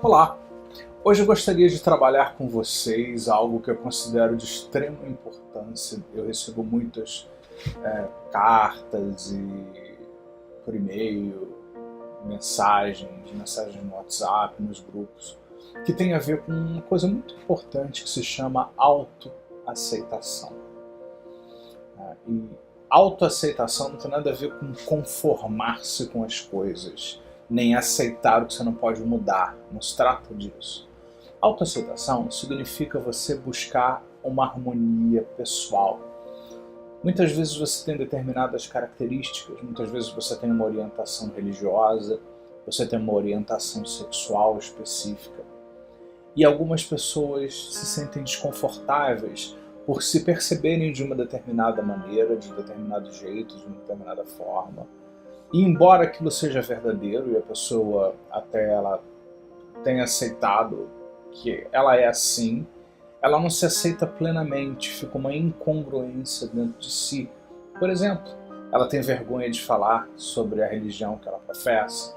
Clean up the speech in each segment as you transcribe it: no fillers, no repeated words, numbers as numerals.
Olá! Hoje eu gostaria de trabalhar com vocês algo que eu considero de extrema importância. Eu recebo muitas cartas e por e-mail, mensagens no WhatsApp, nos grupos, que tem a ver com uma coisa muito importante que se chama autoaceitação. E autoaceitação não tem nada a ver com conformar-se com as coisas, nem aceitar o que você não pode mudar. Não se trata disso. Autoaceitação significa você buscar uma harmonia pessoal. Muitas vezes você tem determinadas características, muitas vezes você tem uma orientação religiosa, você tem uma orientação sexual específica. E algumas pessoas se sentem desconfortáveis por se perceberem de uma determinada maneira, de um determinado jeito, de uma determinada forma. E embora aquilo seja verdadeiro e a pessoa até ela tenha aceitado que ela é assim, ela não se aceita plenamente, fica uma incongruência dentro de si. Por exemplo, ela tem vergonha de falar sobre a religião que ela professa,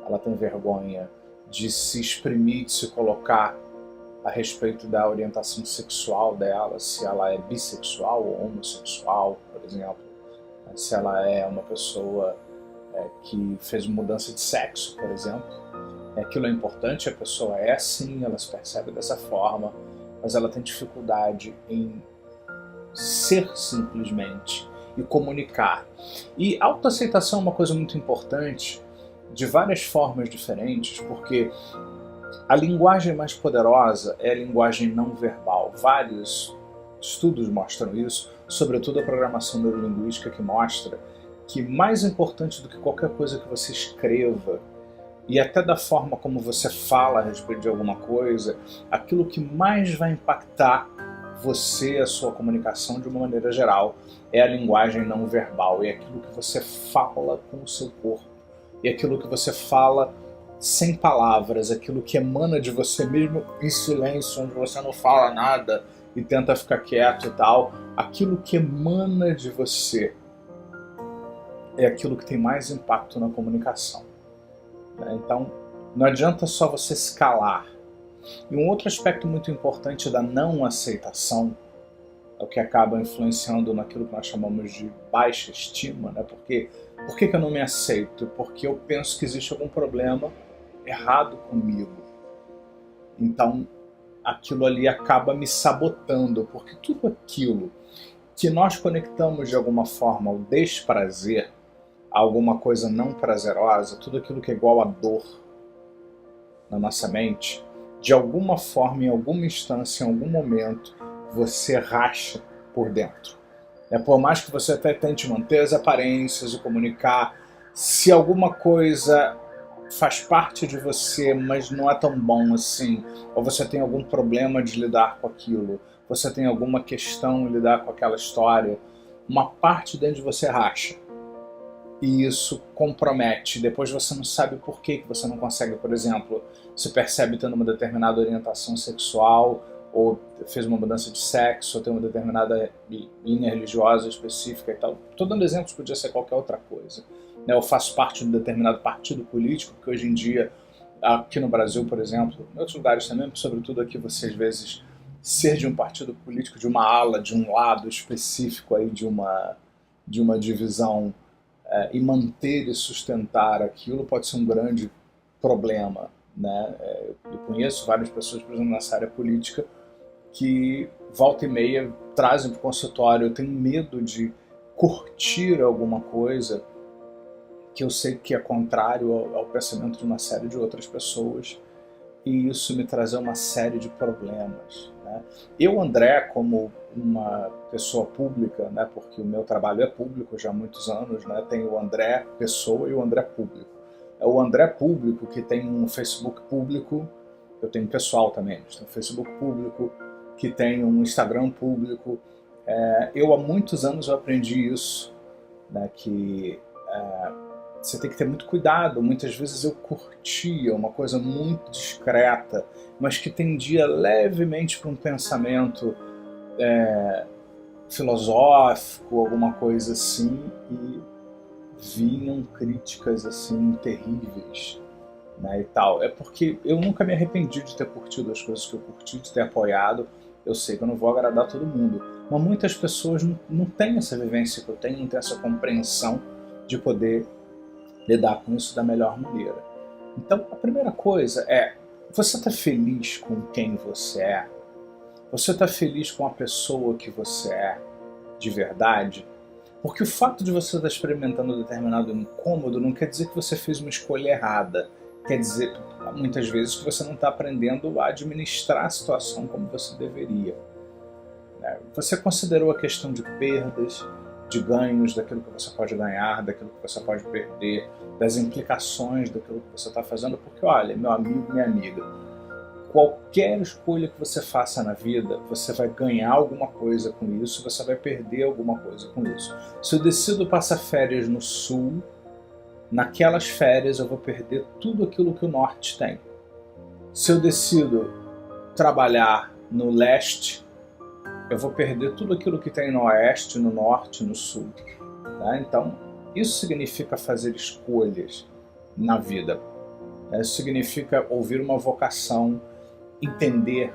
ela tem vergonha de se exprimir, de se colocar a respeito da orientação sexual dela, se ela é bissexual ou homossexual, por exemplo, se ela é uma pessoa que fez mudança de sexo, por exemplo. Aquilo é importante, a pessoa é assim, ela se percebe dessa forma, mas ela tem dificuldade em ser simplesmente e comunicar. E autoaceitação é uma coisa muito importante, de várias formas diferentes, porque a linguagem mais poderosa é a linguagem não verbal. Vários estudos mostram isso, sobretudo a programação neurolinguística, que mostra que mais importante do que qualquer coisa que você escreva, e até da forma como você fala a respeito de alguma coisa, aquilo que mais vai impactar você, a sua comunicação de uma maneira geral, é a linguagem não verbal, é aquilo que você fala com o seu corpo, é aquilo que você fala sem palavras, aquilo que emana de você mesmo em silêncio, onde você não fala nada e tenta ficar quieto e tal, aquilo que emana de você é aquilo que tem mais impacto na comunicação. Então, não adianta só você escalar. E um outro aspecto muito importante da não aceitação é o que acaba influenciando naquilo que nós chamamos de baixa estima, né? Porque por que eu não me aceito? Porque eu penso que existe algum problema errado comigo. Então, aquilo ali acaba me sabotando, porque tudo aquilo que nós conectamos de alguma forma ao desprazer, a alguma coisa não prazerosa, tudo aquilo que é igual a dor na nossa mente, de alguma forma, em alguma instância, em algum momento, você racha por dentro. Por mais que você até tente manter as aparências, o comunicar, se alguma coisa faz parte de você, mas não é tão bom assim, ou você tem algum problema de lidar com aquilo, você tem alguma questão em lidar com aquela história, uma parte dentro de você racha. E isso compromete. Depois você não sabe por que você não consegue, por exemplo, se percebe tendo uma determinada orientação sexual, ou fez uma mudança de sexo, ou tem uma determinada linha religiosa específica e tal. Estou dando exemplos, podia ser qualquer outra coisa. Eu faço parte de um determinado partido político, porque hoje em dia, aqui no Brasil, por exemplo, em outros lugares também, sobretudo aqui você às vezes ser de um partido político, de uma ala, de um lado específico aí de uma divisão, e manter e sustentar aquilo pode ser um grande problema, né? Eu conheço várias pessoas, por exemplo, nessa área política, que volta e meia trazem para o consultório: eu tenho medo de curtir alguma coisa que eu sei que é contrário ao pensamento de uma série de outras pessoas, e isso me trazer uma série de problemas, né? Eu, André, como uma pessoa pública, né, porque o meu trabalho é público já há muitos anos, né, tem o André pessoa e o André público. É o André público que tem um Facebook público, eu tenho pessoal também, tem um Facebook público, que tem um Instagram público. Eu há muitos anos eu aprendi isso, né, que você tem que ter muito cuidado. Muitas vezes eu curtia uma coisa muito discreta, mas que tendia levemente para um pensamento filosófico, alguma coisa assim, e vinham críticas assim terríveis, né, e tal. É porque eu nunca me arrependi de ter curtido as coisas que eu curti, de ter apoiado. Eu sei que eu não vou agradar todo mundo, mas muitas pessoas não têm essa vivência que eu tenho, não têm essa compreensão de poder lidar com isso da melhor maneira. Então, a primeira coisa é, você está feliz com quem você é? Você está feliz com a pessoa que você é de verdade? Porque o fato de você estar experimentando um determinado incômodo não quer dizer que você fez uma escolha errada. Quer dizer, muitas vezes, que você não está aprendendo a administrar a situação como você deveria. Você considerou a questão de perdas, de ganhos, daquilo que você pode ganhar, daquilo que você pode perder, das implicações daquilo que você está fazendo? Porque, olha, meu amigo, minha amiga, qualquer escolha que você faça na vida, você vai ganhar alguma coisa com isso, você vai perder alguma coisa com isso. Se eu decido passar férias no sul, naquelas férias eu vou perder tudo aquilo que o norte tem. Se eu decido trabalhar no leste, eu vou perder tudo aquilo que tem no oeste, no norte, no sul. Tá? Então, isso significa fazer escolhas na vida. Isso significa ouvir uma vocação, entender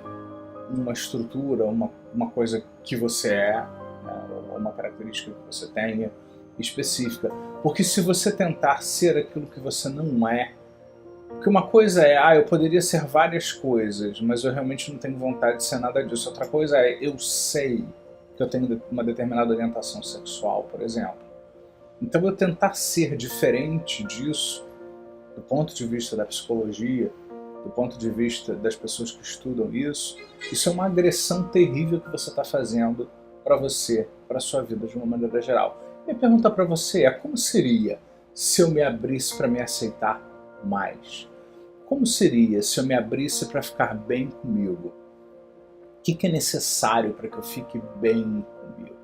uma estrutura, uma coisa que você é, né, uma característica que você tenha específica. Porque se você tentar ser aquilo que você não é, porque uma coisa é, eu poderia ser várias coisas, mas eu realmente não tenho vontade de ser nada disso. Outra coisa é, eu sei que eu tenho uma determinada orientação sexual, por exemplo. Então eu tentar ser diferente disso, do ponto de vista da psicologia, do ponto de vista das pessoas que estudam isso é uma agressão terrível que você está fazendo para você, para a sua vida de uma maneira geral. Minha pergunta para você é, como seria se eu me abrisse para me aceitar mais? Como seria se eu me abrisse para ficar bem comigo? O que é necessário para que eu fique bem comigo?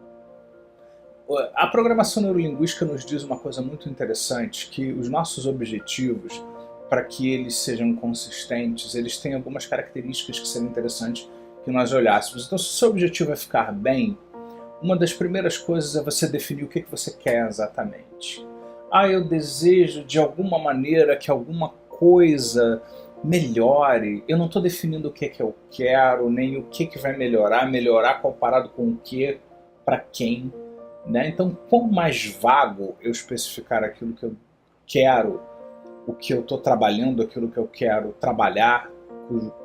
A programação neurolinguística nos diz uma coisa muito interessante, que os nossos objetivos, para que eles sejam consistentes, eles têm algumas características que seriam interessantes que nós olhássemos. Então, se o seu objetivo é ficar bem, uma das primeiras coisas é você definir o que você quer exatamente. Eu desejo de alguma maneira que alguma coisa melhore. Eu não estou definindo o que eu quero, nem o que vai melhorar comparado com o que, para quem. Né? Então, quanto mais vago eu especificar aquilo que eu quero, o que eu estou trabalhando, aquilo que eu quero trabalhar,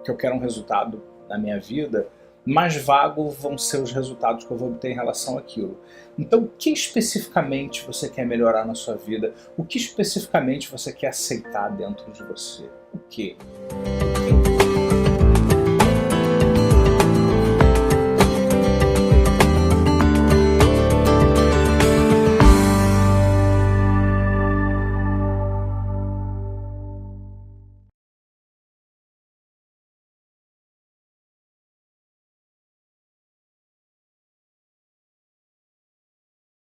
que eu quero um resultado na minha vida, mais vago vão ser os resultados que eu vou obter em relação àquilo. Então, o que especificamente você quer melhorar na sua vida? O que especificamente você quer aceitar dentro de você? O que?